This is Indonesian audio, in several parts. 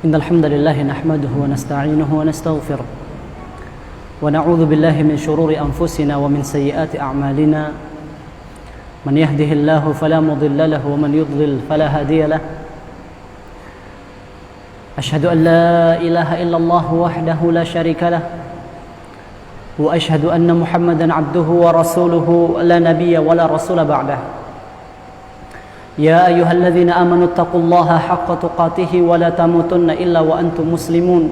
إن الحمد لله نحمده ونستعينه ونستغفره ونعوذ بالله من شرور أنفسنا ومن سيئات أعمالنا من يهده الله فلا مضل له ومن يضلل فلا هادي له أشهد أن لا إله إلا الله وحده لا شريك له وأشهد أن محمدا عبده ورسوله لا نبي ولا رسول بعده يا أيها الذين آمنوا اتقوا الله حق تقاته ولا تموتن إلا وأنتم مسلمون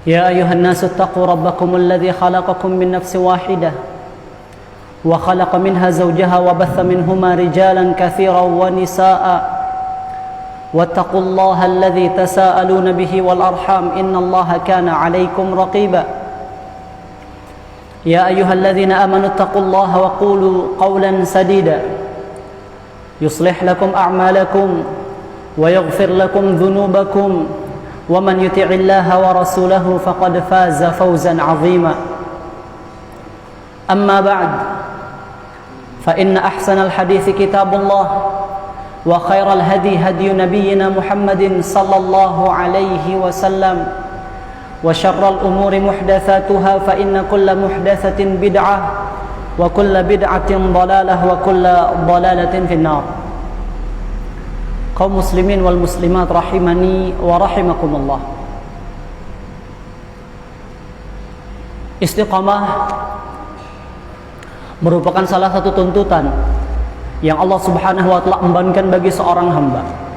يا أيها الناس اتقوا ربكم الذي خلقكم من نفس واحدة وخلق منها زوجها وبث منهما رجالا كثيرا ونساء واتقوا الله الذي تساءلون به والأرحام إن الله كان عليكم رقيبا يا أيها الذين آمنوا اتقوا الله وقولوا قولا سديدا يصلح لكم أعمالكم ويغفر لكم ذنوبكم ومن يطع الله ورسوله فقد فاز فوزا عظيما أما بعد فإن أحسن الحديث كتاب الله وخير الهدي هدي نبينا محمد صلى الله عليه وسلم وشر الأمور محدثاتها فإن كل محدثة بدعة وكل بدعة ضلالة وكل ضلالة في النار. Kaum muslimin wal muslimat rahimani wa rahimakumullah. Istiqamah merupakan salah satu tuntutan yang Allah Subhanahu wa taala embankan bagi seorang hamba.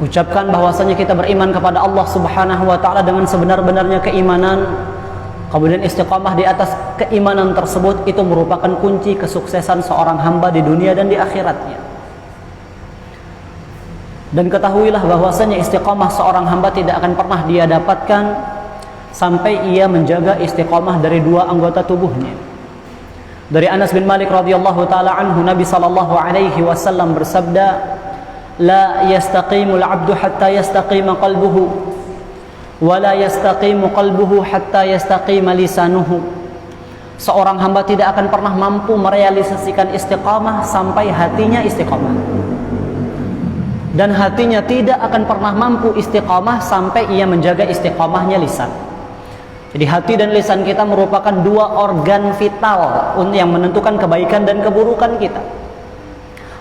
Ucapkan bahwasanya kita beriman kepada Allah Subhanahu wa taala dengan sebenar-benarnya keimanan. Kemudian istiqamah di atas keimanan tersebut itu merupakan kunci kesuksesan seorang hamba di dunia dan di akhiratnya. Dan ketahuilah bahwasanya istiqamah seorang hamba tidak akan pernah dia dapatkan sampai ia menjaga istiqamah dari dua anggota tubuhnya. Dari Anas bin Malik radhiyallahu taala anhu, Nabi sallallahu alaihi wasallam bersabda, لا يستقيم العبد حتى يستقيم قلبه ولا يستقيم قلبه حتى يستقيم لسانه. Seorang hamba tidak akan pernah mampu merealisasikan istiqamah sampai hatinya istiqamah, dan hatinya tidak akan pernah mampu istiqamah sampai ia menjaga istiqamahnya lisan. Jadi hati dan lisan kita merupakan dua organ vital yang menentukan kebaikan dan keburukan kita.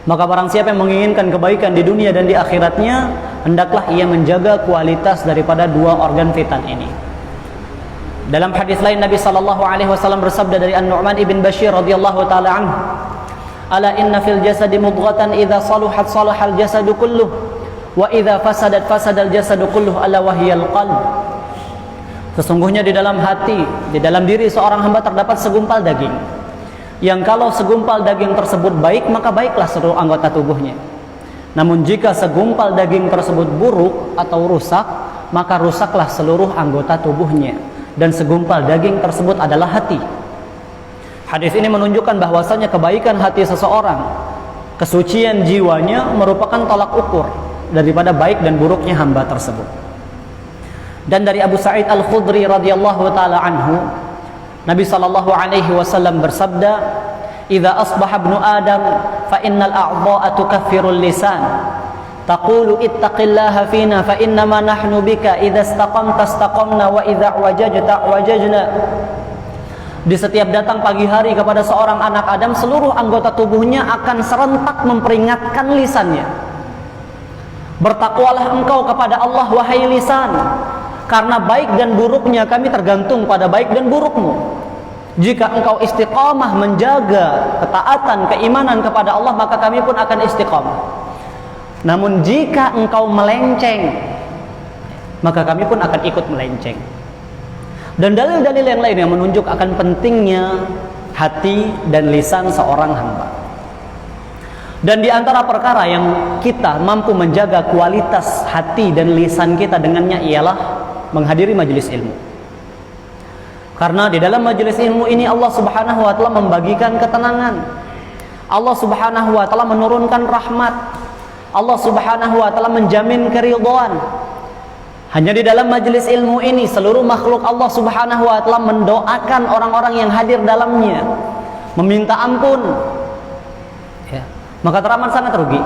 Maka barang siapa yang menginginkan kebaikan di dunia dan di akhiratnya, hendaklah ia menjaga kualitas daripada dua organ vital ini. Dalam hadis lain Nabi sallallahu alaihi wasallam bersabda dari An-Nu'man ibn Bashir radhiyallahu taala anhu, "Ala inna fil jasadi mudghatan idza saluhat salahal jasadu kulluh wa idza fasadat fasadal jasadu kulluh ala wahyal qalb." Sesungguhnya di dalam hati, di dalam diri seorang hamba terdapat segumpal daging, yang kalau segumpal daging tersebut baik, maka baiklah seluruh anggota tubuhnya. Namun jika segumpal daging tersebut buruk atau rusak, maka rusaklah seluruh anggota tubuhnya. Dan segumpal daging tersebut adalah hati. Hadis ini menunjukkan bahwasanya kebaikan hati seseorang, kesucian jiwanya merupakan tolak ukur daripada baik dan buruknya hamba tersebut. Dan dari Abu Sa'id Al-Khudri radhiyallahu taala anhu, Nabi sallallahu alaihi wasallam bersabda, "Idza asbaha ibnu Adam fa innal a'dha'a tukaffirul lisan. Taqulu ittaqillaha fina fa innama nahnu bika idza istaqamta istaqamna wa idza wajajta wajajna." Di setiap datang pagi hari kepada seorang anak Adam, seluruh anggota tubuhnya akan serentak memperingatkan lisannya. Bertakwalah engkau kepada Allah wahai lisan, karena baik dan buruknya kami tergantung pada baik dan burukmu. Jika engkau istiqamah menjaga ketaatan, keimanan kepada Allah, maka kami pun akan istiqamah. Namun jika engkau melenceng, maka kami pun akan ikut melenceng. Dan dalil-dalil yang lain yang menunjuk akan pentingnya hati dan lisan seorang hamba. Dan di antara perkara yang kita mampu menjaga kualitas hati dan lisan kita dengannya ialah menghadiri majelis ilmu. Karena di dalam majelis ilmu ini Allah Subhanahu wa taala membagikan ketenangan. Allah Subhanahu wa taala menurunkan rahmat. Allah Subhanahu wa taala menjamin keridhaan. Hanya di dalam majelis ilmu ini seluruh makhluk Allah Subhanahu wa taala mendoakan orang-orang yang hadir dalamnya, meminta ampun. Ya. Maka teramat sangat rugi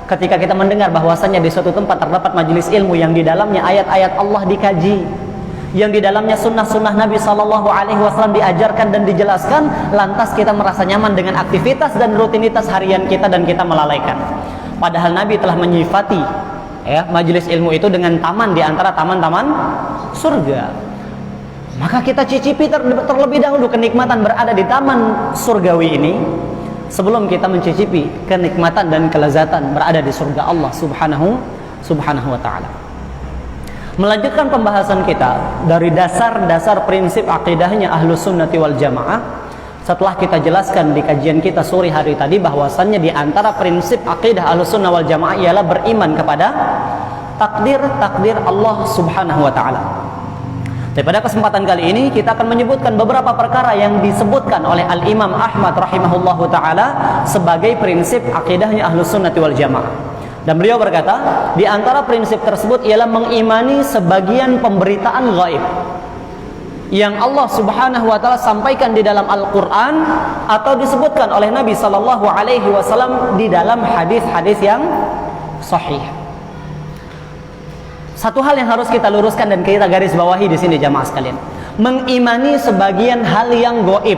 ketika kita mendengar bahwasannya di suatu tempat terdapat majelis ilmu yang di dalamnya ayat-ayat Allah dikaji, yang di dalamnya sunnah-sunnah Nabi SAW diajarkan dan dijelaskan, lantas kita merasa nyaman dengan aktivitas dan rutinitas harian kita dan kita melalaikan. Padahal Nabi telah menyifati majelis ilmu itu dengan taman di antara taman-taman surga. Maka kita cicipi terlebih dahulu kenikmatan berada di taman surgawi ini sebelum kita mencicipi kenikmatan dan kelezatan berada di surga Allah subhanahu wa ta'ala. Melanjutkan pembahasan kita dari dasar-dasar prinsip akidahnya Ahlus Sunnati wal Jamaah. Setelah kita jelaskan di kajian kita sore hari tadi bahwasannya di antara prinsip akidah Ahlus Sunnah wal Jamaah ialah beriman kepada takdir Allah subhanahu wa ta'ala. Tapi pada kesempatan kali ini kita akan menyebutkan beberapa perkara yang disebutkan oleh Al-Imam Ahmad rahimahullahu ta'ala sebagai prinsip akidahnya Ahlus Sunnati wal Jamaah. Dan beliau berkata, di antara prinsip tersebut ialah mengimani sebagian pemberitaan gaib yang Allah subhanahu wa ta'ala sampaikan di dalam Al-Quran atau disebutkan oleh Nabi SAW di dalam hadis-hadis yang sahih. Satu hal yang harus kita luruskan dan kita garis bawahi di sini jamaah sekalian, mengimani sebagian hal yang gaib.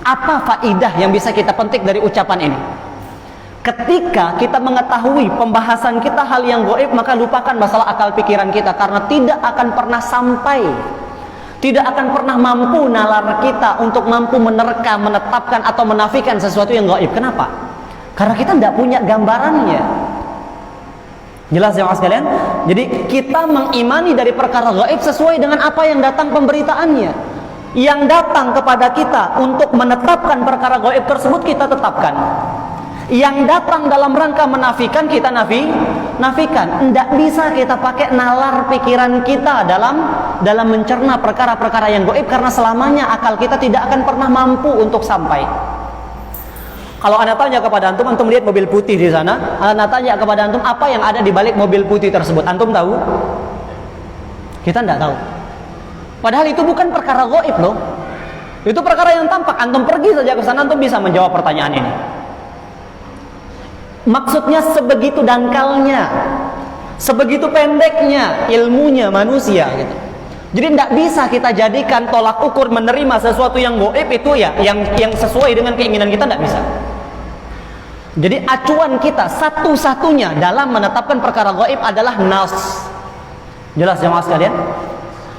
Apa faidah yang bisa kita petik dari ucapan ini? Ketika kita mengetahui pembahasan kita hal yang gaib, maka lupakan masalah akal pikiran kita, karena tidak akan pernah sampai, tidak akan pernah mampu nalar kita untuk mampu menerka, menetapkan atau menafikan sesuatu yang gaib. Kenapa? Karena kita tidak punya gambarannya. Jelas ya mas kalian? Jadi kita mengimani dari perkara gaib sesuai dengan apa yang datang pemberitaannya. Yang datang kepada kita untuk menetapkan perkara gaib tersebut kita tetapkan. Yang datang dalam rangka menafikan kita nafikan. Tidak bisa kita pakai nalar pikiran kita dalam mencerna perkara-perkara yang gaib, karena selamanya akal kita tidak akan pernah mampu untuk sampai. Kalau Anda tanya kepada antum lihat mobil putih di sana, Anda tanya kepada antum apa yang ada di balik mobil putih tersebut, antum tahu? Kita tidak tahu. Padahal itu bukan perkara gaib loh. Itu perkara yang tampak. Antum pergi saja ke sana, antum bisa menjawab pertanyaan ini. Maksudnya sebegitu dangkalnya, sebegitu pendeknya ilmunya manusia gitu. Jadi tidak bisa kita jadikan tolak ukur menerima sesuatu yang gaib itu yang sesuai dengan keinginan kita, tidak bisa. Jadi acuan kita satu-satunya dalam menetapkan perkara gaib adalah nas. Jelas jemaah sekalian?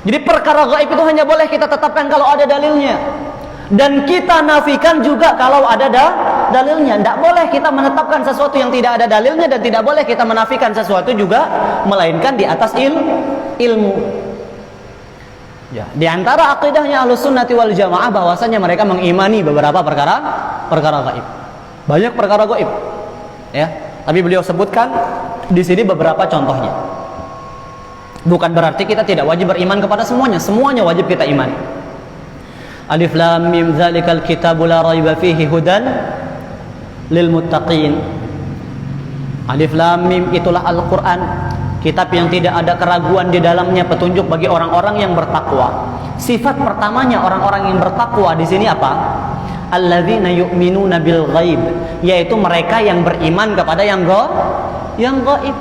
Jadi perkara gaib itu hanya boleh kita tetapkan kalau ada dalilnya, dan kita nafikan juga kalau ada dalilnya. Tidak boleh kita menetapkan sesuatu yang tidak ada dalilnya, dan tidak boleh kita menafikan sesuatu juga melainkan di atas ilmu. Ya, di antara akidahnya Ahlus Sunnati wal Jamaah bahwasanya mereka mengimani beberapa perkara gaib. Banyak perkara gaib. Ya, tapi beliau sebutkan di sini beberapa contohnya. Bukan berarti kita tidak wajib beriman kepada semuanya. Semuanya wajib kita imani. Alif lam mim dzalikal kitabu la raiba fihi hudan lil muttaqin. Alif lam mim itulah Al-Qur'an, kitab yang tidak ada keraguan di dalamnya, petunjuk bagi orang-orang yang bertakwa. Sifat pertamanya orang-orang yang bertakwa di sini apa? Alladzina yu'minuna bil ghaib, yaitu mereka yang beriman kepada yang gaib.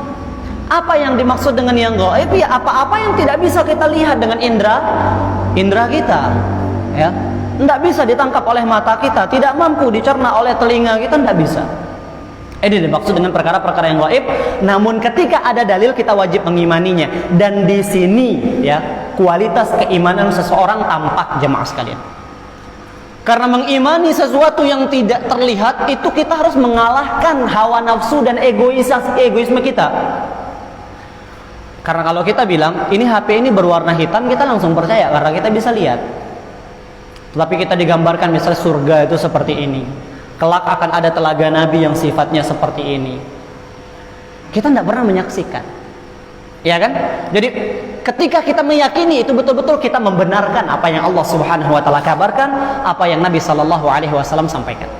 Apa yang dimaksud dengan yang gaib? Ya apa-apa yang tidak bisa kita lihat dengan indra kita, ya. Tidak bisa ditangkap oleh mata kita, tidak mampu dicerna oleh telinga kita, tidak bisa. Ini dimaksud dengan perkara-perkara yang gaib. Namun ketika ada dalil kita wajib mengimaninya. Dan di sini ya kualitas keimanan seseorang tampak jemaah sekalian. Karena mengimani sesuatu yang tidak terlihat itu kita harus mengalahkan hawa nafsu dan egoisme kita. Karena kalau kita bilang ini HP ini berwarna hitam, kita langsung percaya karena kita bisa lihat. Tapi kita digambarkan misalnya surga itu seperti ini, kelak akan ada telaga Nabi yang sifatnya seperti ini. Kita tidak pernah menyaksikan, ya kan? Jadi ketika kita meyakini itu betul-betul kita membenarkan apa yang Allah Subhanahu wa taala kabarkan, apa yang Nabi sallallahu alaihi wasallam sampaikan.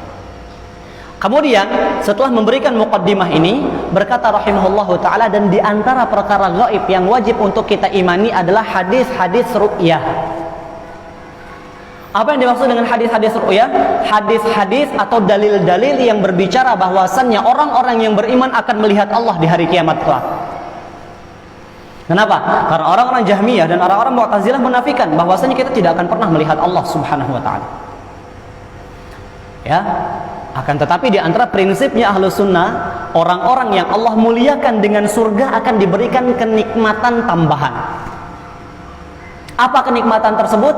Kemudian setelah memberikan muqaddimah ini, berkata rahimahullahu taala, dan di antara perkara gaib yang wajib untuk kita imani adalah hadis-hadis ru'yah. Apa yang dimaksud dengan hadis-hadis ru'ya? Hadis-hadis atau dalil-dalil yang berbicara bahwasannya orang-orang yang beriman akan melihat Allah di hari kiamat kelak. Kenapa? Karena orang-orang Jahmiyah dan orang-orang Mu'tazilah menafikan bahwasanya kita tidak akan pernah melihat Allah Subhanahu wa taala. Ya. Akan tetapi di antara prinsipnya Ahlus Sunnah, orang-orang yang Allah muliakan dengan surga akan diberikan kenikmatan tambahan. Apa kenikmatan tersebut?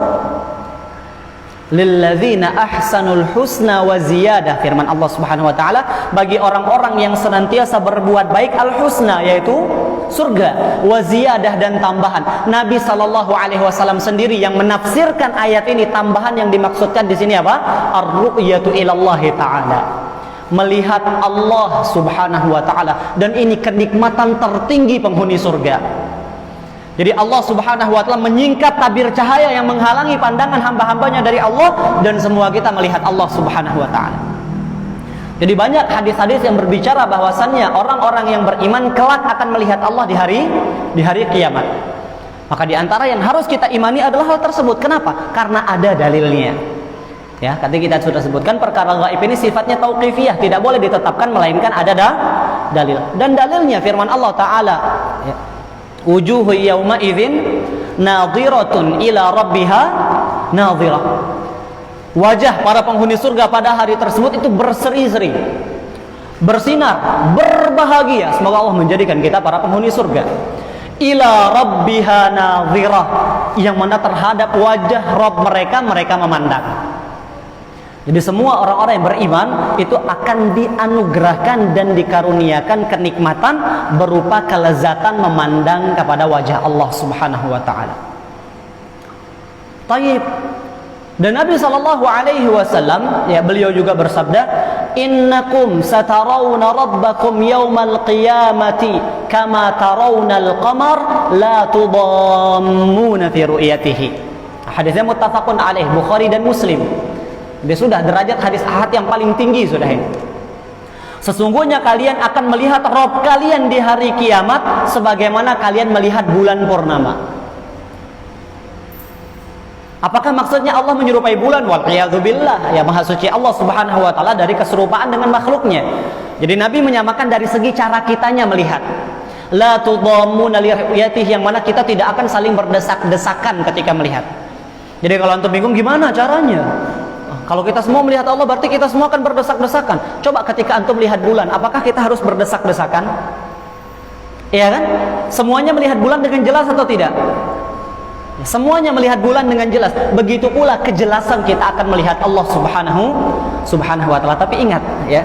Lilladzina ahsanul husna wa ziyadah, firman Allah Subhanahu wa taala, bagi orang-orang yang senantiasa berbuat baik, al husna yaitu surga, wa ziyadah dan tambahan. Nabi sallallahu alaihi wasallam sendiri yang menafsirkan ayat ini, tambahan yang dimaksudkan di sini apa? Ar-ru'yatu ilallah taala. Melihat Allah Subhanahu wa taala, dan ini kenikmatan tertinggi penghuni surga. Jadi Allah Subhanahu wa taala menyingkap tabir cahaya yang menghalangi pandangan hamba-hambanya dari Allah, dan semua kita melihat Allah Subhanahu wa taala. Jadi banyak hadis-hadis yang berbicara bahwasannya orang-orang yang beriman kelak akan melihat Allah di hari kiamat. Maka di antara yang harus kita imani adalah hal tersebut. Kenapa? Karena ada dalilnya. Ya, tadi kita sudah sebutkan perkara gaib ini sifatnya tauqifiyah, tidak boleh ditetapkan melainkan ada dalil. Dan dalilnya firman Allah taala, ya. Wujuhu yawma idzin nadhiratun ila rabbiha nadhirah. Wajah para penghuni surga pada hari tersebut itu berseri-seri, bersinar, berbahagia. Semoga Allah menjadikan kita para penghuni surga. Ila rabbiha nadhirah, yang mana terhadap wajah Rabb mereka memandang. Jadi semua orang-orang yang beriman itu akan dianugerahkan dan dikaruniakan kenikmatan berupa kelezatan memandang kepada wajah Allah Subhanahu wa taala. Taib. Dan Nabi sallallahu alaihi wasallam, ya, beliau juga bersabda, "Innakum satarawna rabbakum yaumal qiyamati kama tarawnal qamar la tudammuna fi ru'yatihi." Hadisnya muttafaqun alaih, Bukhari dan Muslim. Dia sudah derajat hadis ahad yang paling tinggi sudah ini. Sesungguhnya kalian akan melihat Rabb kalian di hari kiamat sebagaimana kalian melihat bulan purnama. Apakah maksudnya Allah menyerupai bulan? Wal'iyadzubillah. Ya, maha suci Allah Subhanahu wa taala dari keserupaan dengan makhluknya. Jadi Nabi menyamakan dari segi cara kitanya melihat. La tudammuna li ru'yatihi, yang mana kita tidak akan saling berdesak-desakan ketika melihat. Jadi kalau antum bingung gimana caranya? Kalau kita semua melihat Allah, berarti kita semua akan berdesak-desakan. Coba ketika antum melihat bulan, apakah kita harus berdesak-desakan? Iya kan? Semuanya melihat bulan dengan jelas atau tidak? Semuanya melihat bulan dengan jelas. Begitu pula kejelasan kita akan melihat Allah Subhanahu wa taala. Tapi ingat ya,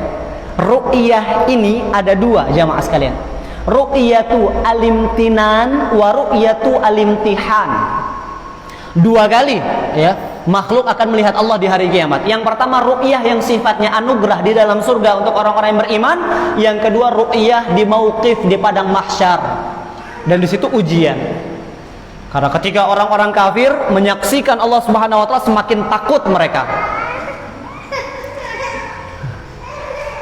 ru'yah ini ada dua, jamaah sekalian. Ru'yatu alimtinan wa ru'yatu alimtihan. Dua kali ya, makhluk akan melihat Allah di hari kiamat. Yang pertama ru'yah yang sifatnya anugerah di dalam surga untuk orang-orang yang beriman. Yang kedua ru'yah di mauqif, di padang mahsyar. Dan di situ ujian. Karena ketika orang-orang kafir menyaksikan Allah Subhanahu wa taala, semakin takut mereka.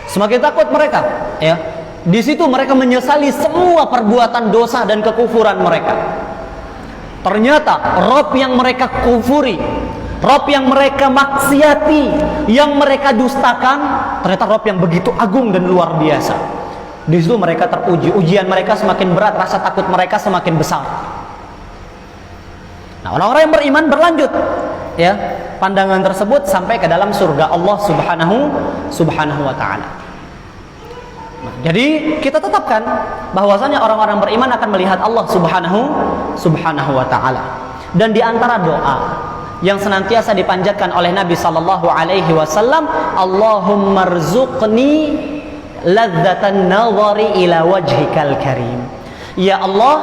Semakin takut mereka, ya. Di situ mereka menyesali semua perbuatan dosa dan kekufuran mereka. Ternyata Rabb yang mereka kufuri, Rabb yang mereka maksiati, yang mereka dustakan, ternyata Rabb yang begitu agung dan luar biasa. Di situ mereka teruji, ujian mereka semakin berat, rasa takut mereka semakin besar. Nah, orang-orang yang beriman berlanjut, ya, pandangan tersebut sampai ke dalam surga Allah Subhanahu wa taala. Nah, jadi kita tetapkan bahwasanya orang-orang beriman akan melihat Allah Subhanahu wa taala. Dan di antara doa yang senantiasa dipanjatkan oleh Nabi sallallahu alaihi wasallam, Allahumma rzuqni ladzatan nadhari ila wajhikal karim. Ya Allah,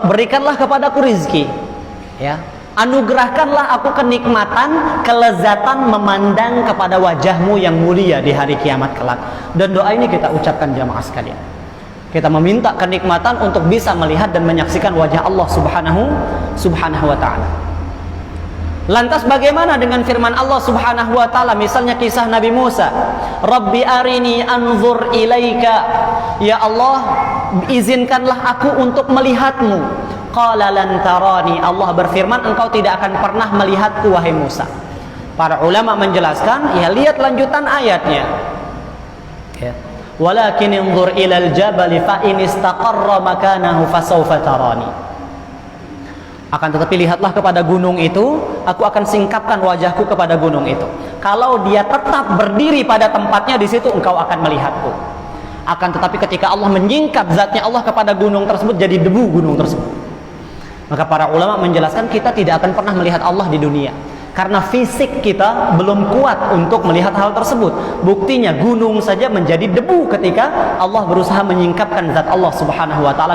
berikanlah kepadaku rizki, ya, anugerahkanlah aku kenikmatan, kelezatan memandang kepada wajahmu yang mulia di hari kiamat kelak. Dan doa ini kita ucapkan jamaah sekalian. Kita meminta kenikmatan untuk bisa melihat dan menyaksikan wajah Allah Subhanahu wa ta'ala. Lantas bagaimana dengan firman Allah Subhanahu wa ta'ala? Misalnya kisah Nabi Musa, Rabbi arini anzur ilaika. Ya Allah, izinkanlah aku untuk melihatmu. Qala lan tarani. Allah berfirman, engkau tidak akan pernah melihatku wahai Musa. Para ulama menjelaskan, ya lihat lanjutan ayatnya. Ya. Walakin inzur ilal jabali fa in istaqarra makanahu fasawfa tarani. Akan tetapi lihatlah kepada gunung itu, aku akan singkapkan wajahku kepada gunung itu. Kalau dia tetap berdiri pada tempatnya, di situ engkau akan melihatku. Akan tetapi ketika Allah menyingkap zatnya Allah kepada gunung tersebut, jadi debu gunung tersebut. Maka para ulama menjelaskan kita tidak akan pernah melihat Allah di dunia, karena fisik kita belum kuat untuk melihat hal tersebut. Buktinya gunung saja menjadi debu ketika Allah berusaha menyingkapkan zat Allah Subhanahu wa taala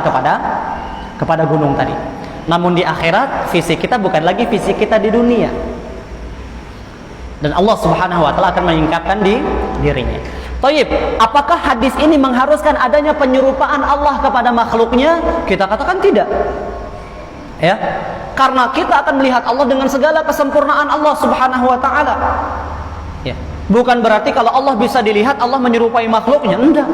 kepada gunung tadi. Namun di akhirat fisik kita bukan lagi fisik kita di dunia. Dan Allah Subhanahu wa taala akan menyingkapkan di dirinya. Taib, apakah hadis ini mengharuskan adanya penyerupaan Allah kepada makhluknya? Kita katakan tidak. Ya. Karena kita akan melihat Allah dengan segala kesempurnaan Allah Subhanahu wa taala. Ya. Bukan berarti kalau Allah bisa dilihat Allah menyerupai makhluknya, enggak.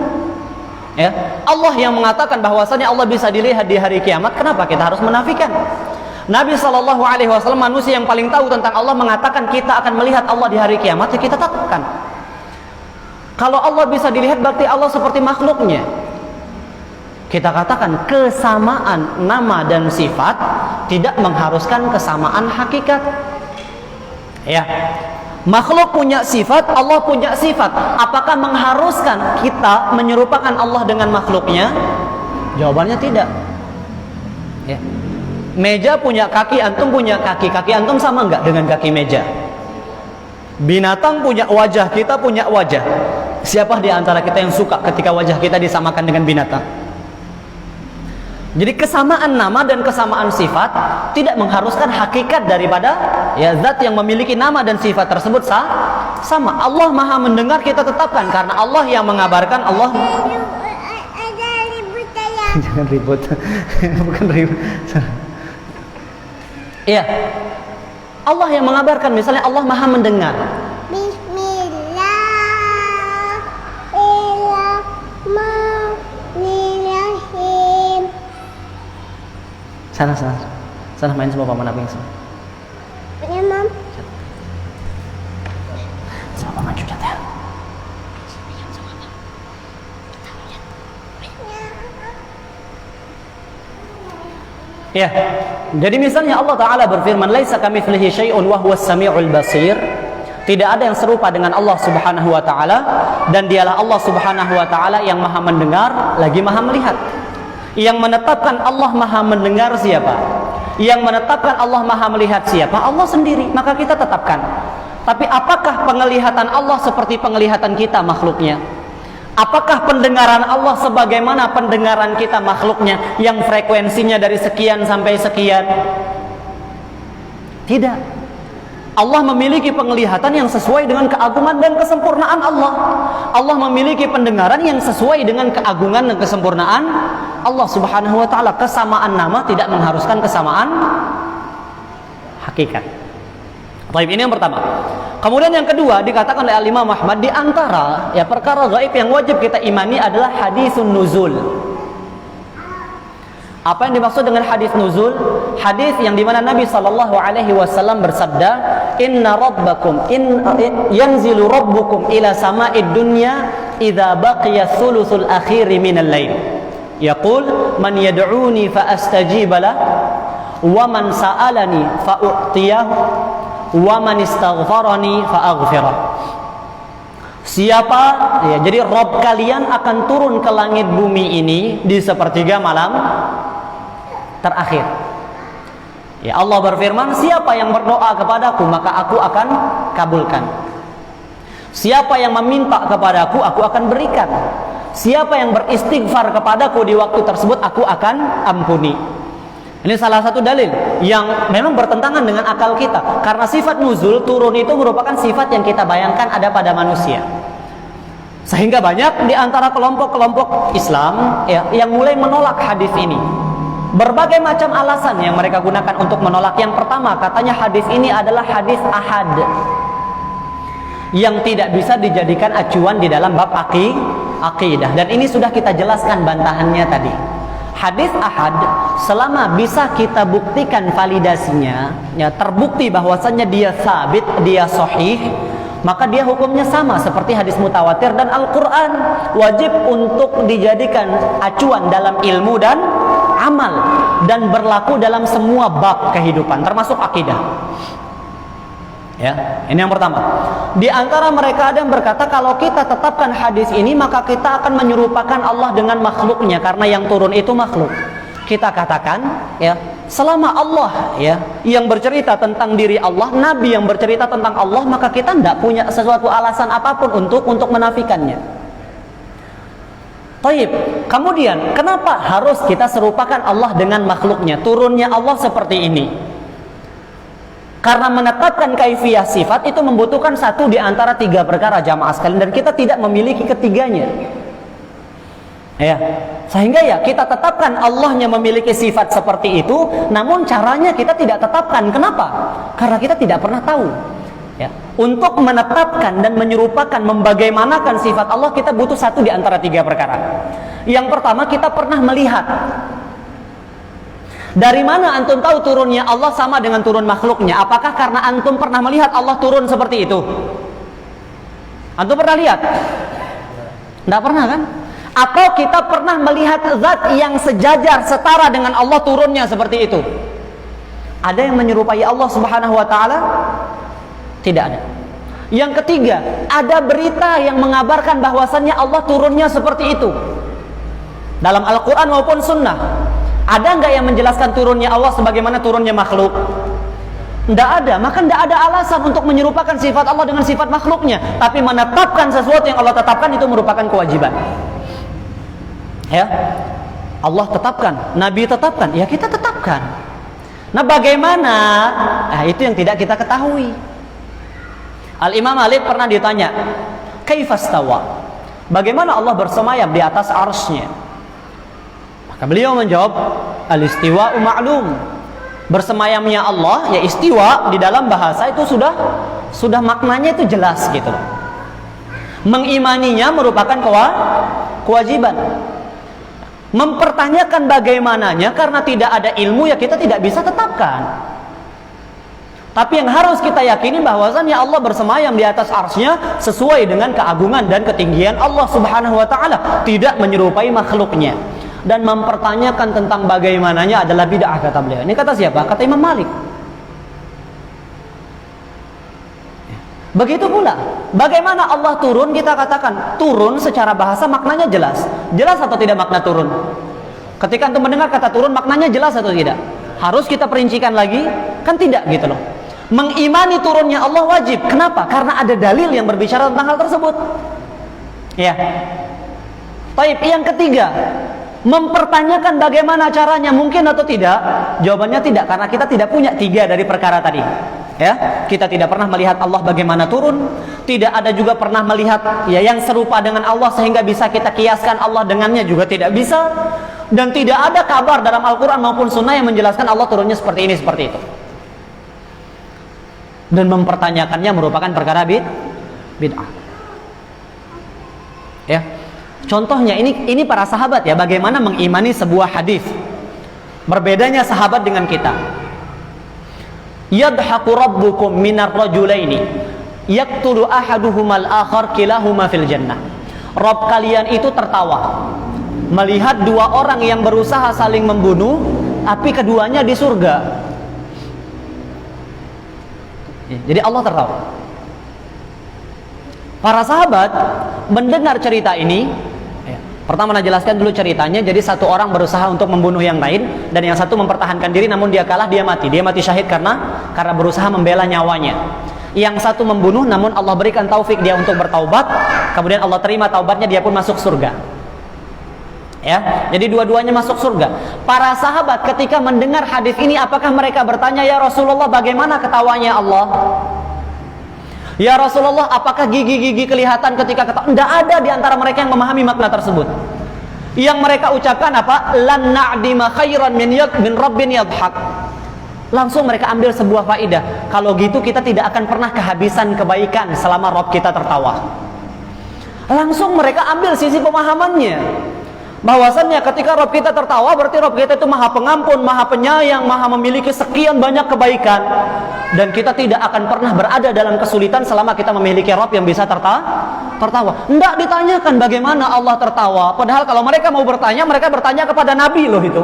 Ya. Allah yang mengatakan bahwasanya Allah bisa dilihat di hari kiamat, kenapa kita harus menafikan? Nabi SAW manusia yang paling tahu tentang Allah mengatakan kita akan melihat Allah di hari kiamat, ya kita takutkan. Kalau Allah bisa dilihat berarti Allah seperti makhluknya. Kita katakan kesamaan nama dan sifat tidak mengharuskan kesamaan hakikat. Ya. Makhluk punya sifat, Allah punya sifat. Apakah mengharuskan kita menyerupakan Allah dengan makhluknya? Jawabannya tidak. Ya. Meja punya kaki, antum punya kaki. Kaki antum sama enggak dengan kaki meja? Binatang punya wajah, kita punya wajah. Siapa di antara kita yang suka ketika wajah kita disamakan dengan binatang? Jadi kesamaan nama dan kesamaan sifat tidak mengharuskan hakikat daripada ya zat yang memiliki nama dan sifat tersebut sama. Allah Maha mendengar kita tetapkan karena Allah yang mengabarkan Allah. Jangan ribut. Bukan ribut. Iya. Allah yang mengabarkan, misalnya Allah Maha mendengar. Sana main semua paman Aping semua. Punya mam. Sama paman Judat ya. Ya. Jadi misalnya Allah Ta'ala berfirman, "Laisa kamitslihi syai'un wa huwas samiul basir." Tidak ada yang serupa dengan Allah Subhanahu wa taala dan dialah Allah Subhanahu wa taala yang Maha mendengar lagi Maha melihat. Yang menetapkan Allah Maha mendengar siapa? Yang menetapkan Allah Maha melihat siapa? Allah sendiri. Maka kita tetapkan. Tapi apakah penglihatan Allah seperti penglihatan kita makhluknya? Apakah pendengaran Allah sebagaimana pendengaran kita makhluknya yang frekuensinya dari sekian sampai sekian? Tidak. Allah memiliki penglihatan yang sesuai dengan keagungan dan kesempurnaan Allah. Allah memiliki pendengaran yang sesuai dengan keagungan dan kesempurnaan Allah Subhanahu wa taala. Kesamaan nama tidak mengharuskan kesamaan hakikat. Baik, ini yang pertama. Kemudian yang kedua dikatakan oleh Imam Ahmad, di antara ya perkara gaib yang wajib kita imani adalah hadisun nuzul. Apa yang dimaksud dengan hadis nuzul? Hadis yang dimana Nabi SAW bersabda, Inna rabbakum yanzilu rabbukum ila sama'id dunya idza baqiya thuluthul akhiri minal lail. Yaqul man yad'uni fa astajib lah wa man sa'alani fa u'tiyahu wa man istaghfarani fa aghfirah. Siapa ya, jadi Rabb kalian akan turun ke langit bumi ini di sepertiga malam terakhir. Ya, Allah berfirman, siapa yang berdoa kepadaku maka aku akan kabulkan. Siapa yang meminta kepadaku aku akan berikan. Siapa yang beristighfar kepadaku di waktu tersebut aku akan ampuni. Ini salah satu dalil yang memang bertentangan dengan akal kita. Karena sifat nuzul, turun itu merupakan sifat yang kita bayangkan ada pada manusia. Sehingga banyak di antara kelompok-kelompok Islam ya, yang mulai menolak hadis ini. Berbagai macam alasan yang mereka gunakan untuk menolak. Yang pertama, katanya hadis ini adalah hadis ahad yang tidak bisa dijadikan acuan di dalam bab akidah. Dan ini sudah kita jelaskan bantahannya tadi. Hadis ahad selama bisa kita buktikan validasinya, ya terbukti bahwasannya dia sabit, dia sahih, maka dia hukumnya sama seperti hadis mutawatir dan Al-Quran, wajib untuk dijadikan acuan dalam ilmu dan amal, dan berlaku dalam semua bab kehidupan termasuk akidah. Ya, ini yang pertama. Di antara mereka ada yang berkata kalau kita tetapkan hadis ini maka kita akan menyerupakan Allah dengan makhluknya karena yang turun itu makhluk. Kita katakan, ya, selama Allah, ya, yang bercerita tentang diri Allah, Nabi yang bercerita tentang Allah, maka kita tidak punya sesuatu alasan apapun untuk menafikannya. Taib. Kemudian, kenapa harus kita serupakan Allah dengan makhluknya? Turunnya Allah seperti ini. Karena menetapkan kaifiyah sifat itu membutuhkan satu di antara tiga perkara jamaah sekalian, dan kita tidak memiliki ketiganya. Ya, sehingga ya kita tetapkan Allahnya memiliki sifat seperti itu, namun caranya kita tidak tetapkan. Kenapa? Karena kita tidak pernah tahu. Ya, untuk menetapkan dan menyerupakan, membagaimanakan sifat Allah, kita butuh satu di antara tiga perkara. Yang pertama, kita pernah melihat. Dari mana antum tahu turunnya Allah sama dengan turun makhluknya? Apakah karena antum pernah melihat Allah turun seperti itu? Antum pernah lihat? Tidak pernah kan? Atau kita pernah melihat zat yang sejajar, setara dengan Allah turunnya seperti itu? Ada yang menyerupai Allah Subhanahu wa ta'ala? Tidak ada. Yang ketiga, ada berita yang mengabarkan bahwasannya Allah turunnya seperti itu dalam Al-Quran maupun Sunnah. Ada nggak yang menjelaskan turunnya Allah sebagaimana turunnya makhluk? Tidak ada. Maka tidak ada alasan untuk menyerupakan sifat Allah dengan sifat makhluknya. Tapi menetapkan sesuatu yang Allah tetapkan itu merupakan kewajiban. Ya, Allah tetapkan, Nabi tetapkan, ya kita tetapkan. Nah, bagaimana? Nah, itu yang tidak kita ketahui. Al-Imam Malik pernah ditanya, kaifastawa? Bagaimana Allah bersemayam di atas arsy-Nya? Maka beliau menjawab, al-istiwa'u ma'lum. Bersemayamnya Allah, ya istiwa di dalam bahasa itu sudah maknanya itu jelas gitu loh. Mengimaninya merupakan kewajiban. Mempertanyakan bagaimananya karena tidak ada ilmu, ya kita tidak bisa tetapkan. Tapi yang harus kita yakini bahwasannya Allah bersemayam di atas arsy-Nya sesuai dengan keagungan dan ketinggian Allah Subhanahu wa ta'ala, tidak menyerupai makhluknya. Dan mempertanyakan tentang bagaimananya adalah bid'ah, kata beliau. Ini kata siapa? Kata Imam Malik. Begitu pula, bagaimana Allah turun? Kita katakan turun secara bahasa maknanya jelas. Jelas atau tidak makna turun? Ketika antum mendengar kata turun, maknanya jelas atau tidak? Harus kita perincikan lagi? Kan tidak gitu loh. Mengimani turunnya Allah wajib. Kenapa? Karena ada dalil yang berbicara tentang hal tersebut. Ya. Baik, yang ketiga, mempertanyakan bagaimana caranya, mungkin atau tidak? Jawabannya tidak, karena kita tidak punya tiga dari perkara tadi. Ya, kita tidak pernah melihat Allah bagaimana turun, tidak ada juga pernah melihat ya yang serupa dengan Allah sehingga bisa kita kiaskan Allah dengannya, juga tidak bisa. Dan tidak ada kabar dalam Al-Quran maupun Sunnah yang menjelaskan Allah turunnya seperti ini, seperti itu. Dan mempertanyakannya merupakan perkara bid'ah. Ya. Contohnya ini para sahabat ya, bagaimana mengimani sebuah hadis. Berbedanya sahabat dengan kita. Yadhaku rabbukum minar rajulaini yaqtulu ahaduhumal akhar kilahuma fil jannah. Rabb kalian itu tertawa melihat dua orang yang berusaha saling membunuh, tapi keduanya di surga. Jadi Allah tertawa. Para sahabat mendengar cerita ini, pertama saya jelaskan dulu ceritanya. Jadi satu orang berusaha untuk membunuh yang lain, dan yang satu mempertahankan diri, namun dia kalah, dia mati. Dia mati syahid karena berusaha membela nyawanya. Yang satu membunuh, namun Allah berikan taufik dia untuk bertaubat. Kemudian Allah terima taubatnya, dia pun masuk surga. Ya, jadi dua-duanya masuk surga. Para sahabat ketika mendengar hadis ini, apakah mereka bertanya, ya Rasulullah, bagaimana ketawanya Allah? Ya Rasulullah, apakah gigi-gigi kelihatan ketika ketawa? Tidak ada di antara mereka yang memahami makna tersebut. Yang mereka ucapkan apa? Lan na'dima khairan min rabbin yadhak. Langsung mereka ambil sebuah faidah. Kalau gitu kita tidak akan pernah kehabisan kebaikan selama Rabb kita tertawa. Langsung mereka ambil sisi pemahamannya. bahwasannya ketika Rabb kita tertawa, berarti Rabb kita itu maha pengampun, maha penyayang, maha memiliki sekian banyak kebaikan, dan kita tidak akan pernah berada dalam kesulitan selama kita memiliki Rabb yang bisa tertawa. Tidak ditanyakan bagaimana Allah tertawa, padahal kalau mereka mau bertanya, mereka bertanya kepada Nabi loh itu.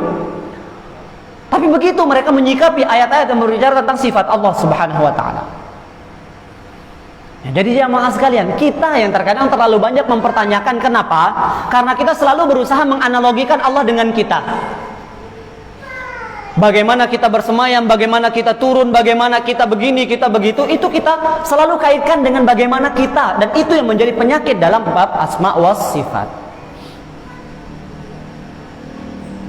Tapi begitu mereka menyikapi ayat-ayat yang berbicara tentang sifat Allah Subhanahu wa taala. Ya, jadi jamaah sekalian, kita yang terkadang terlalu banyak mempertanyakan kenapa? Karena kita selalu berusaha menganalogikan Allah dengan kita. Bagaimana kita bersemayam, bagaimana kita turun, bagaimana kita begini, kita begitu, itu kita selalu kaitkan dengan bagaimana kita, dan itu yang menjadi penyakit dalam bab asma wa sifat.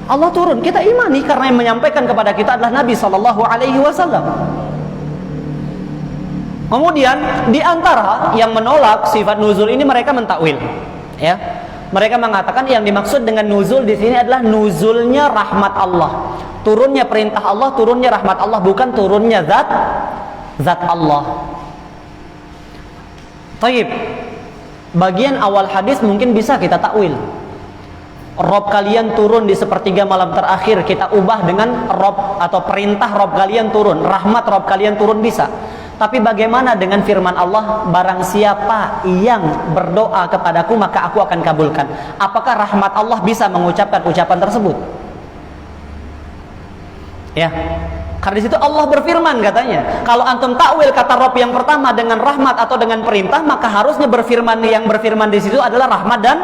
Allah turun, kita imani karena yang menyampaikan kepada kita adalah Nabi SAW. Kemudian di antara yang menolak sifat nuzul ini mereka mentakwil, ya. Mereka mengatakan yang dimaksud dengan nuzul di sini adalah nuzulnya rahmat Allah, turunnya perintah Allah, turunnya rahmat Allah, bukan turunnya zat Allah. Taib. Bagian awal hadis mungkin bisa kita takwil. Rob kalian turun di sepertiga malam terakhir, kita ubah dengan Rob atau perintah Rob kalian turun, rahmat Rob kalian turun, bisa. Tapi bagaimana dengan firman Allah, barang siapa yang berdoa kepadaku maka aku akan kabulkan? Apakah rahmat Allah bisa mengucapkan ucapan tersebut? Ya, karena di situ Allah berfirman katanya. Kalau antum takwil kata Rabb yang pertama dengan rahmat atau dengan perintah, maka harusnya yang berfirman di situ adalah rahmat dan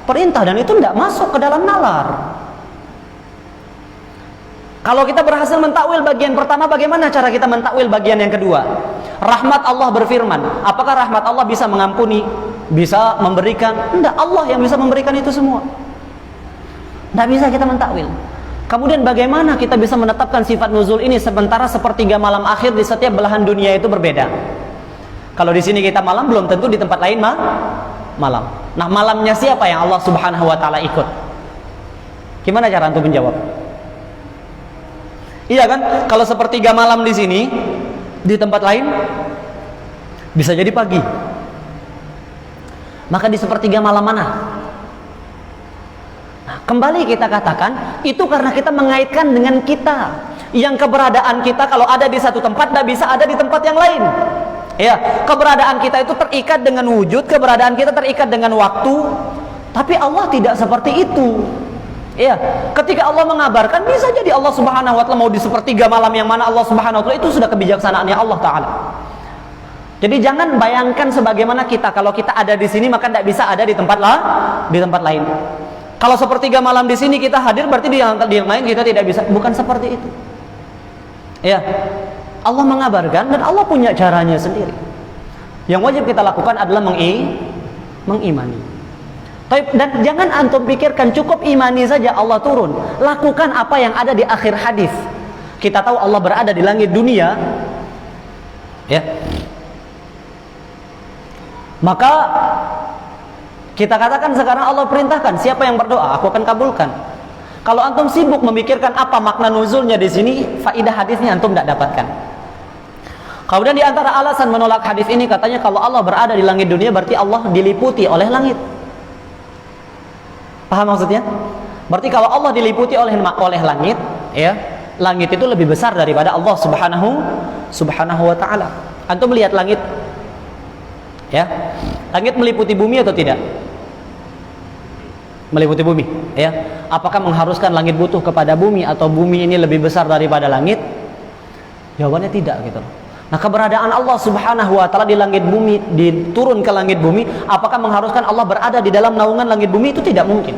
perintah, dan itu tidak masuk ke dalam nalar. Kalau kita berhasil mentakwil bagian pertama, bagaimana cara kita mentakwil bagian yang kedua? Rahmat Allah berfirman. Apakah rahmat Allah bisa mengampuni, bisa memberikan? Tidak, Allah yang bisa memberikan itu semua. Tidak bisa kita mentakwil. Kemudian bagaimana kita bisa menetapkan sifat nuzul ini sementara sepertiga malam akhir di setiap belahan dunia itu berbeda? Kalau di sini kita malam, belum tentu di tempat lain malam. Nah, malamnya siapa yang Allah Subhanahu wa taala ikut? Gimana cara antum menjawab? Iya kan? Kalau sepertiga malam di sini, di tempat lain bisa jadi pagi. Maka di sepertiga malam mana? Nah, kembali kita katakan, itu karena kita mengaitkan dengan kita. Yang keberadaan kita kalau ada di satu tempat, tidak bisa ada di tempat yang lain. Ya, keberadaan kita itu terikat dengan wujud, keberadaan kita terikat dengan waktu. Tapi Allah tidak seperti itu. Ya, ketika Allah mengabarkan, bisa jadi Allah Subhanahu wa taala mau di sepertiga malam yang mana Allah Subhanahu wa taala, itu sudah kebijaksanaannya Allah taala. Jadi jangan bayangkan sebagaimana kita, kalau kita ada di sini maka tidak bisa ada di tempat lain. Kalau sepertiga malam di sini kita hadir, berarti di yang lain kita tidak bisa. Bukan seperti itu. Ya. Allah mengabarkan dan Allah punya caranya sendiri. Yang wajib kita lakukan adalah mengimani. Dan jangan antum pikirkan cukup imani saja Allah turun. Lakukan apa yang ada di akhir hadis. Kita tahu Allah berada di langit dunia, ya. Maka kita katakan sekarang Allah perintahkan, siapa yang berdoa aku akan kabulkan. Kalau antum sibuk memikirkan apa makna nuzulnya di sini, faidah hadisnya antum tidak dapatkan. Kemudian di antara alasan menolak hadis ini, katanya kalau Allah berada di langit dunia berarti Allah diliputi oleh langit. Paham maksudnya? Berarti kalau Allah diliputi oleh langit, ya, langit itu lebih besar daripada Allah Subhanahu wa taala. Antum melihat langit, ya. Langit meliputi bumi atau tidak? Meliputi bumi, ya. Apakah mengharuskan langit butuh kepada bumi atau bumi ini lebih besar daripada langit? Jawabannya tidak, gitu. Nah, keberadaan Allah Subhanahu wa taala di langit bumi, diturun ke langit bumi, apakah mengharuskan Allah berada di dalam naungan langit bumi? Itu tidak mungkin.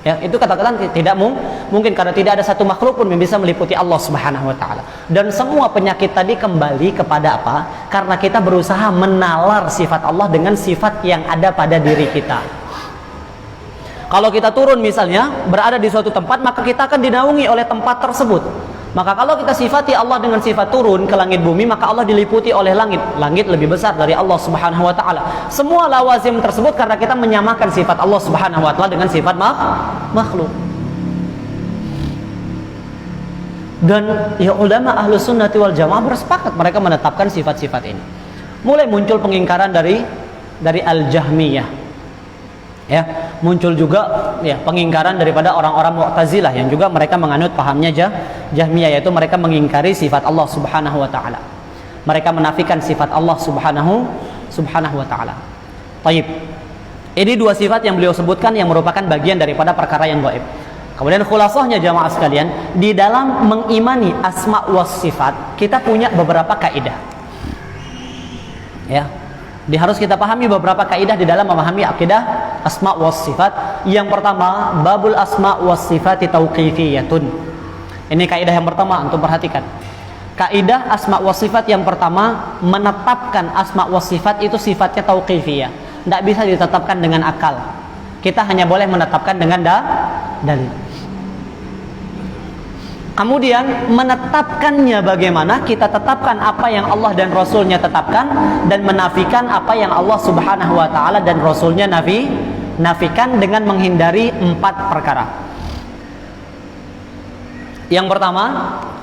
Ya, itu kata-kata tidak mungkin, karena tidak ada satu makhluk pun yang bisa meliputi Allah Subhanahu wa taala. Dan semua penyakit tadi kembali kepada apa? Karena kita berusaha menalar sifat Allah dengan sifat yang ada pada diri kita. Kalau kita turun misalnya berada di suatu tempat, maka kita akan dinaungi oleh tempat tersebut. Maka kalau kita sifati Allah dengan sifat turun ke langit bumi, maka Allah diliputi oleh langit. Langit lebih besar dari Allah Subhanahu wa taala. Semua lawazim tersebut karena kita menyamakan sifat Allah Subhanahu wa taala dengan sifat makhluk. Dan ya ulama Ahlus Sunnati wal Jamaah bersepakat mereka menetapkan sifat-sifat ini. Mulai muncul pengingkaran dari Al-Jahmiyah. Ya, muncul juga ya pengingkaran daripada orang-orang Mu'tazilah yang juga mereka menganut pahamnya Jahmiyah, yaitu mereka mengingkari sifat Allah Subhanahu wa taala. Mereka menafikan sifat Allah Subhanahu wa taala. Baik. Ini dua sifat yang beliau sebutkan yang merupakan bagian daripada perkara yang gaib. Kemudian khulasahnya jamaah sekalian, di dalam mengimani asma was sifat kita punya beberapa kaidah. Ya. Harus kita pahami beberapa kaidah di dalam memahami akidah asma was sifat. Yang pertama, babul asma was sifat tauqifiyatun. Ini kaidah yang pertama, antum perhatikan. Kaidah asma was sifat yang pertama, menetapkan asma was sifat itu sifatnya tauqifiyah. Tidak bisa ditetapkan dengan akal. Kita hanya boleh menetapkan dengan dalil. Kemudian menetapkannya bagaimana? Kita tetapkan apa yang Allah dan Rasulnya tetapkan, dan menafikan apa yang Allah Subhanahu wa ta'ala dan Rasulnya nafikan dengan menghindari 4 perkara. Yang pertama,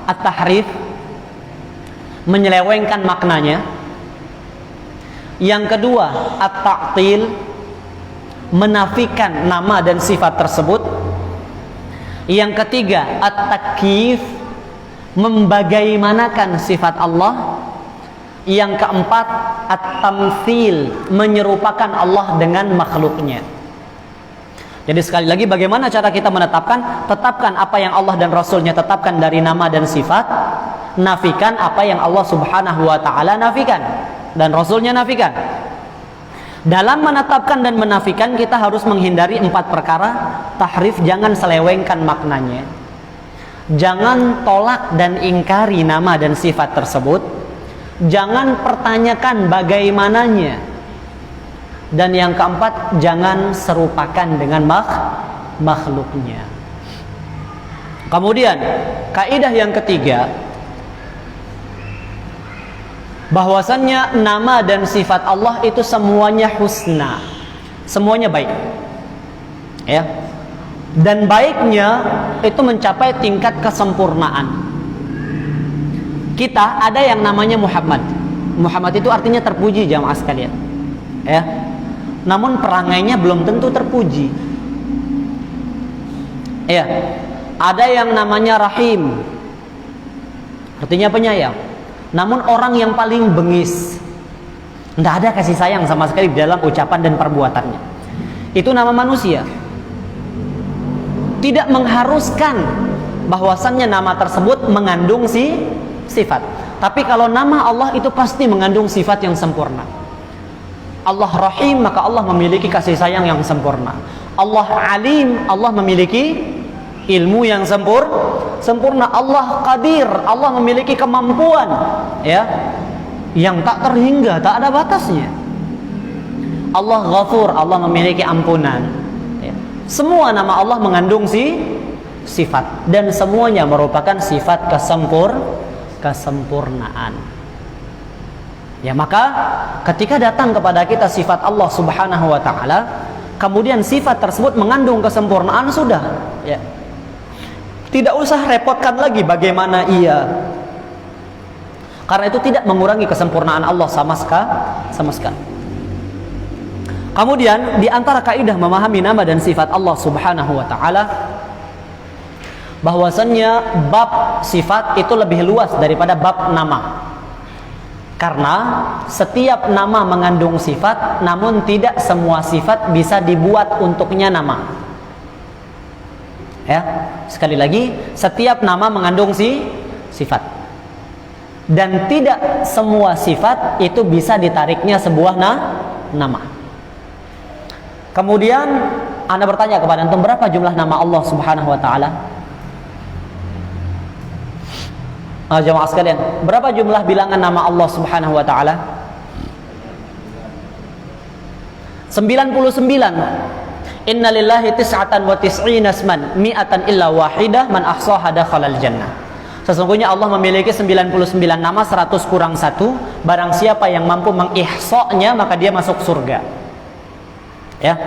at-tahrif, menyelewengkan maknanya. Yang kedua, at-ta'til, menafikan nama dan sifat tersebut. Yang ketiga, at-takyif, membagaimanakan sifat Allah. Yang keempat, at-tamtsil, menyerupakan Allah dengan makhluknya. Jadi sekali lagi, bagaimana cara kita menetapkan? Tetapkan apa yang Allah dan Rasulnya tetapkan dari nama dan sifat, nafikan apa yang Allah Subhanahu wa ta'ala nafikan dan Rasulnya nafikan. Dalam menetapkan dan menafikan kita harus menghindari 4 perkara. Tahrif, jangan selewengkan maknanya, jangan tolak dan ingkari nama dan sifat tersebut, jangan pertanyakan bagaimananya, dan yang keempat, jangan serupakan dengan makhluknya. Kemudian kaidah yang ketiga, bahwasannya nama dan sifat Allah itu semuanya husna, semuanya baik, ya. Dan baiknya itu mencapai tingkat kesempurnaan. Kita ada yang namanya Muhammad. Muhammad itu artinya terpuji jamaah sekalian, ya. Namun perangainya belum tentu terpuji, ya. Ada yang namanya Rahim, artinya penyayang. Namun orang yang paling bengis, tidak ada kasih sayang sama sekali dalam ucapan dan perbuatannya. Itu nama manusia. Tidak mengharuskan bahwasannya nama tersebut mengandung sifat. Tapi kalau nama Allah itu pasti mengandung sifat yang sempurna. Allah Rahim, maka Allah memiliki kasih sayang yang sempurna. Allah Alim, Allah memiliki ilmu yang sempurna. Allah Qadir, Allah memiliki kemampuan, ya, yang tak terhingga, tak ada batasnya. Allah Ghafur, Allah memiliki ampunan, ya. Semua nama Allah mengandung sifat, dan semuanya merupakan sifat kesempurnaan. Ya, maka ketika datang kepada kita sifat Allah Subhanahu wa ta'ala, kemudian sifat tersebut mengandung kesempurnaan, sudah, ya. Tidak usah repotkan lagi bagaimana ia, karena itu tidak mengurangi kesempurnaan Allah sama sekali. Kemudian di antara kaidah memahami nama dan sifat Allah Subhanahu wa ta'ala, bahwasannya bab sifat itu lebih luas daripada bab nama. Karena setiap nama mengandung sifat, namun tidak semua sifat bisa dibuat untuknya nama. Ya, sekali lagi, setiap nama mengandung sifat, dan tidak semua sifat itu bisa ditariknya sebuah nama. Kemudian Anda bertanya kepada antum, berapa jumlah nama Allah Subhanahu wa ta'ala? Jemaah sekalian, berapa jumlah bilangan nama Allah Subhanahu wa ta'ala? 99. Inna lillahi tis'atan wa tis'ina asman mi'atan illa wahidah man ahsaha dakhalal jannah. Sesungguhnya Allah memiliki 99 nama, 100 kurang 1. Barang siapa yang mampu mengihsa'nya, maka dia masuk surga. Ya,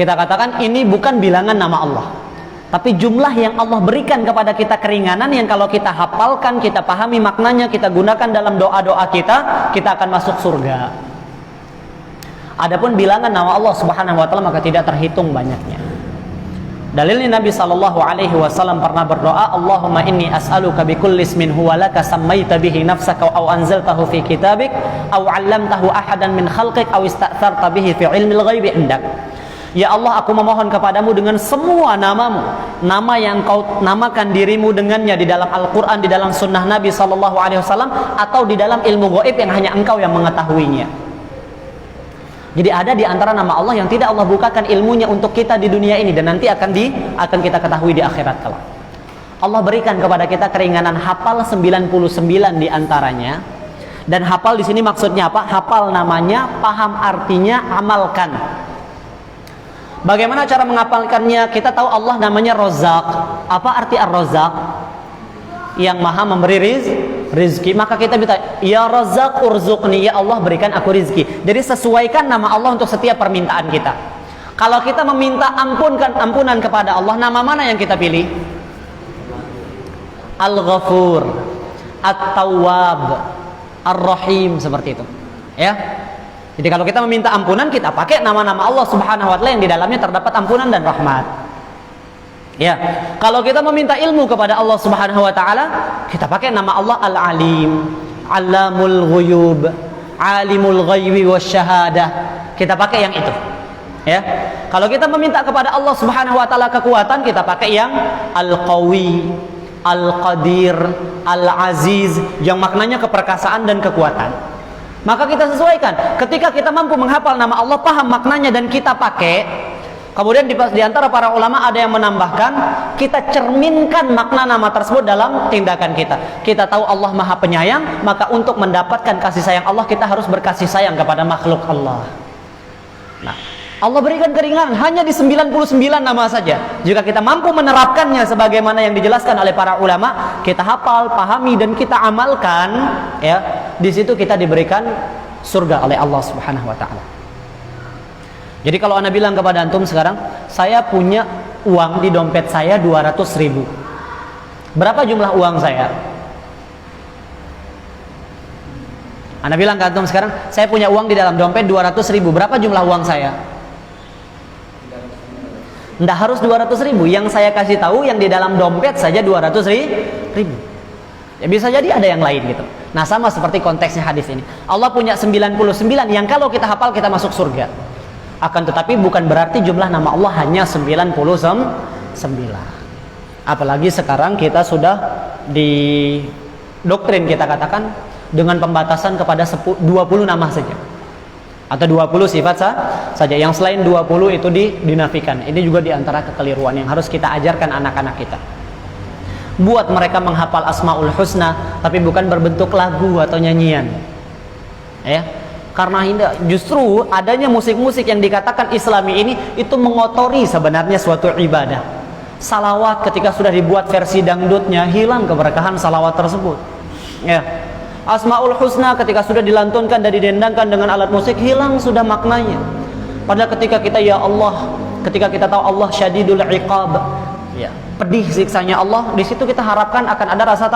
kita katakan ini bukan bilangan nama Allah, tapi jumlah yang Allah berikan kepada kita keringanan, yang kalau kita hafalkan, kita pahami maknanya, kita gunakan dalam doa-doa kita, kita akan masuk surga. Adapun bilangan nama Allah Subhanahu wa taala maka tidak terhitung banyaknya. Dalilnya Nabi sallallahu alaihi wasallam pernah berdoa, Allahumma inni as'aluka bikulli ismin huwa laka sammaita bihi nafsaka aw anzaltahu fi kitabik aw 'allamtahu ahadan min khalqik aw ista'tharta bihi fi 'ilmil ghaibi indak. Ya Allah, aku memohon kepadamu dengan semua namamu, nama yang kau namakan dirimu dengannya di dalam Al-Quran, di dalam sunnah Nabi sallallahu alaihi wasallam, atau di dalam ilmu gaib yang hanya engkau yang mengetahuinya. Jadi ada di antara nama Allah yang tidak Allah bukakan ilmunya untuk kita di dunia ini dan nanti akan kita ketahui di akhirat kelak. Allah berikan kepada kita keringanan hafal 99 di antaranya. Dan hafal di sini maksudnya apa? Hafal namanya, paham artinya, amalkan. Bagaimana cara menghafalkannya? Kita tahu Allah namanya Razzaq. Apa arti Ar-Razzaq? Yang maha memberi rizki. Maka kita minta, ya Razzaq urzuqni, ya Allah berikan aku rizki. Jadi sesuaikan nama Allah untuk setiap permintaan kita. Kalau kita meminta ampunan kepada Allah, nama mana yang kita pilih? Al-Ghafur, At-Tawwab, Ar-Rahim, seperti itu. Ya. Jadi kalau kita meminta ampunan, kita pakai nama-nama Allah Subhanahu wa taala yang di dalamnya terdapat ampunan dan rahmat. Ya. Kalau kita meminta ilmu kepada Allah Subhanahu wa taala, kita pakai nama Allah Al-Alim, Allamul Ghuyub, Alimul Ghaibi wasyahadah. Kita pakai yang itu. Ya. Kalau kita meminta kepada Allah Subhanahu wa taala kekuatan, kita pakai yang Al-Qawi, Al-Qadir, Al-Aziz, yang maknanya keperkasaan dan kekuatan. Maka kita sesuaikan. Ketika kita mampu menghafal nama Allah, paham maknanya dan kita pakai, kemudian di antara para ulama ada yang menambahkan, kita cerminkan makna nama tersebut dalam tindakan kita. Kita tahu Allah Maha Penyayang, maka untuk mendapatkan kasih sayang Allah, kita harus berkasih sayang kepada makhluk Allah. Nah, Allah berikan keringanan hanya di 99 nama saja. Jika kita mampu menerapkannya sebagaimana yang dijelaskan oleh para ulama, kita hafal, pahami dan kita amalkan, ya, di situ kita diberikan surga oleh Allah Subhanahu wa taala. Jadi kalau Anda bilang kepada antum sekarang, saya punya uang di dompet saya 200.000. Berapa jumlah uang saya? Anda bilang ke antum sekarang, saya punya uang di dalam dompet 200.000. Berapa jumlah uang saya? Nggak harus 200.000. Yang saya kasih tahu yang di dalam dompet saja 200.000. Ya bisa jadi ada yang lain gitu. Nah sama seperti konteksnya hadis ini. Allah punya 99 yang kalau kita hafal kita masuk surga. Akan tetapi bukan berarti jumlah nama Allah hanya 99. Apalagi sekarang kita sudah di doktrin kita katakan dengan pembatasan kepada 20 nama saja. Atau 20 sifat saja. Yang selain 20 itu dinafikan. Ini juga diantara kekeliruan yang harus kita ajarkan anak-anak kita. Buat mereka menghafal Asmaul Husna, tapi bukan berbentuk lagu atau nyanyian. Ya. Karena justru adanya musik-musik yang dikatakan Islami ini itu mengotori sebenarnya suatu ibadah. Salawat ketika sudah dibuat versi dangdutnya, hilang keberkahan salawat tersebut. Ya. Asmaul Husna ketika sudah dilantunkan dan didendangkan dengan alat musik, hilang sudah maknanya. Padahal ketika kita ya Allah, ketika kita tahu Allah syadidul iqab, ya, pedih siksanya Allah, di situ kita harapkan akan ada rasa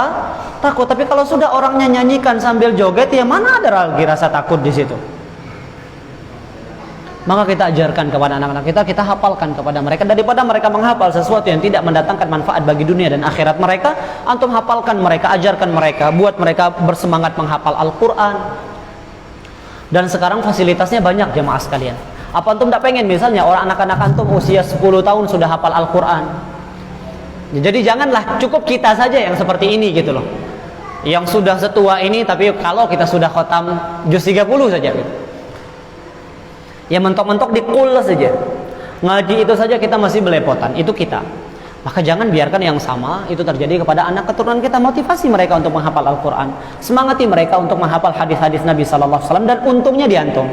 takut. Tapi kalau sudah orangnya nyanyikan sambil joget, ya mana ada lagi rasa takut di situ? Maka kita ajarkan kepada anak-anak kita hafalkan kepada mereka, daripada mereka menghafal sesuatu yang tidak mendatangkan manfaat bagi dunia dan akhirat mereka, antum hafalkan mereka, ajarkan mereka, buat mereka bersemangat menghafal Al-Quran. Dan sekarang fasilitasnya banyak jemaah sekalian. Apa antum tidak pengen misalnya orang anak-anak antum usia 10 tahun sudah hafal Al-Quran? Jadi janganlah cukup kita saja yang seperti ini gitu loh, yang sudah setua ini, tapi kalau kita sudah khotam juz 30 saja gitu. Ya mentok-mentok di kul saja, ngaji itu saja kita masih belepotan, itu kita. Maka jangan biarkan yang sama itu terjadi kepada anak keturunan kita. Motivasi mereka untuk menghafal Al-Quran, semangati mereka untuk menghafal hadis-hadis Nabi Sallallahu Alaihi Wasallam. Dan untungnya di antum,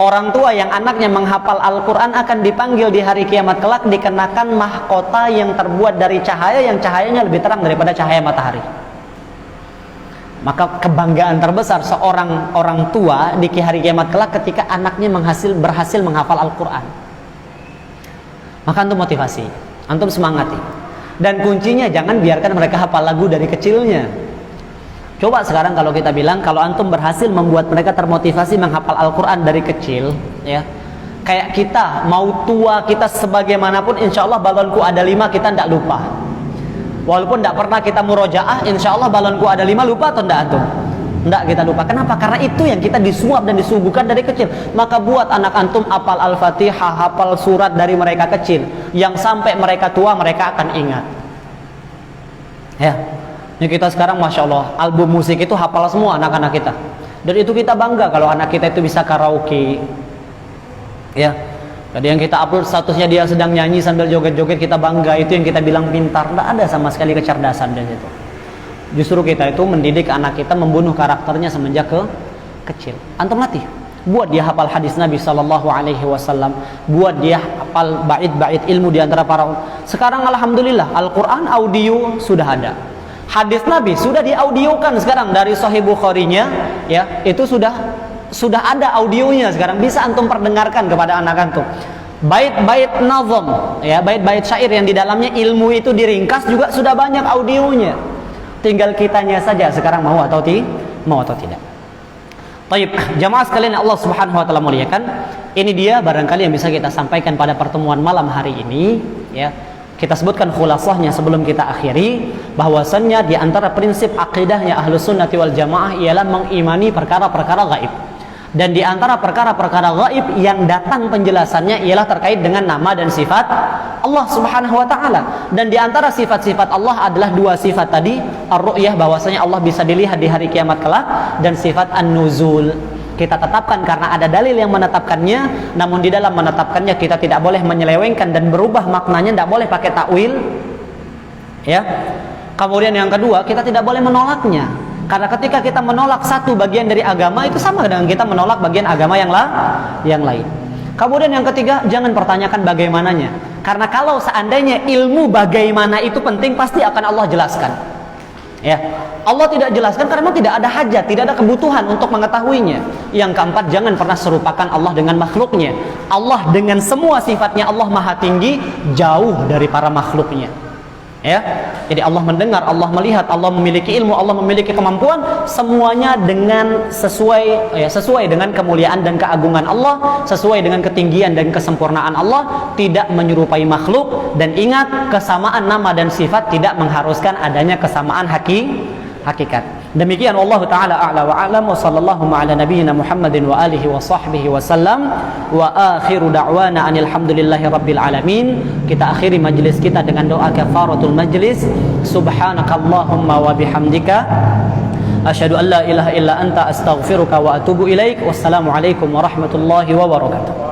orang tua yang anaknya menghafal Al-Quran akan dipanggil di hari kiamat kelak dikenakan mahkota yang terbuat dari cahaya yang cahayanya lebih terang daripada cahaya matahari. Maka kebanggaan terbesar seorang orang tua di hari kiamat kelak ketika anaknya berhasil menghafal Al-Quran. Maka antum motivasi, antum semangati. Dan kuncinya jangan biarkan mereka hafal lagu dari kecilnya. Coba sekarang kalau kita bilang, kalau antum berhasil membuat mereka termotivasi menghafal Al-Quran dari kecil, ya, kayak kita mau tua kita sebagaimanapun, insya Allah balonku ada 5 kita tidak lupa. Walaupun tidak pernah kita murojaah, insya Allah balonku ada 5 lupa atau tidak antum? Tidak kita lupa. Kenapa? Karena itu yang kita disuap dan disuguhkan dari kecil. Maka buat anak antum hafal Al-Fatihah, hafal surat dari mereka kecil, yang sampai mereka tua mereka akan ingat. Ya. Ini kita sekarang Masya Allah album musik itu hafal semua anak-anak kita. Dan itu kita bangga kalau anak kita itu bisa karaoke. Ya. Jadi yang kita upload statusnya dia sedang nyanyi sambil joget-joget, kita bangga. Itu yang kita bilang pintar. Tidak ada sama sekali kecerdasan dari situ. Justru kita itu mendidik anak kita, membunuh karakternya semenjak kecil. Antum latih. Buat dia hafal hadis Nabi SAW, buat dia hafal bait-bait ilmu di antara para. Sekarang alhamdulillah Al-Quran audio sudah ada. Hadis Nabi sudah diaudiokan sekarang dari Sahih Bukhari-nya, ya, itu sudah ada audionya sekarang, bisa antum perdengarkan kepada anak antum. Bait-bait nazam, ya, bait-bait syair yang di dalamnya ilmu itu diringkas juga sudah banyak audionya. Tinggal kitanya saja sekarang mau atau tidak. Baik, jamaah sekalian Allah Subhanahu wa taala muliakan. Ini dia barangkali yang bisa kita sampaikan pada pertemuan malam hari ini, ya. Kita sebutkan khulasahnya sebelum kita akhiri, bahwasannya di antara prinsip akidahnya Ahlus Sunnati wal Jamaah ialah mengimani perkara-perkara gaib. Dan di antara perkara-perkara gaib yang datang penjelasannya ialah terkait dengan nama dan sifat Allah Subhanahu wa taala. Dan di antara sifat-sifat Allah adalah 2 sifat tadi, ar-ru'yah, bahwasanya Allah bisa dilihat di hari kiamat kelak, dan sifat an-nuzul. Kita tetapkan karena ada dalil yang menetapkannya, namun di dalam menetapkannya kita tidak boleh menyelewengkan dan berubah maknanya, tidak boleh pakai takwil, ya. Kemudian yang kedua, kita tidak boleh menolaknya, karena ketika kita menolak satu bagian dari agama, itu sama dengan kita menolak bagian agama yang lain. Kemudian yang ketiga, jangan pertanyakan bagaimananya, karena kalau seandainya ilmu bagaimana itu penting, pasti akan Allah jelaskan, ya. Allah tidak jelaskan karena tidak ada hajat, tidak ada kebutuhan untuk mengetahuinya. Yang keempat, jangan pernah serupakan Allah dengan makhluknya. Allah dengan semua sifatnya, Allah maha tinggi, jauh dari para makhluknya, ya. Jadi Allah mendengar, Allah melihat, Allah memiliki ilmu, Allah memiliki kemampuan, semuanya dengan sesuai dengan kemuliaan dan keagungan Allah, sesuai dengan ketinggian dan kesempurnaan Allah, tidak menyerupai makhluk. Dan ingat, kesamaan nama dan sifat tidak mengharuskan adanya kesamaan hakikat. Demikian wallahu taala a'la wa a'lam, wa sallallahu ala nabiyyina Muhammadin wa alihi wa sahbihi wa sallam, wa akhiru da'wana anil hamdulillahi rabbil alamin. Kita akhiri majlis kita dengan doa kafaratul majlis. Subhanakallahumma wa bihamdika asyhadu an la ilaha illa anta astaghfiruka wa atubu ilaik. Wassalamu alaikum warahmatullahi wabarakatuh.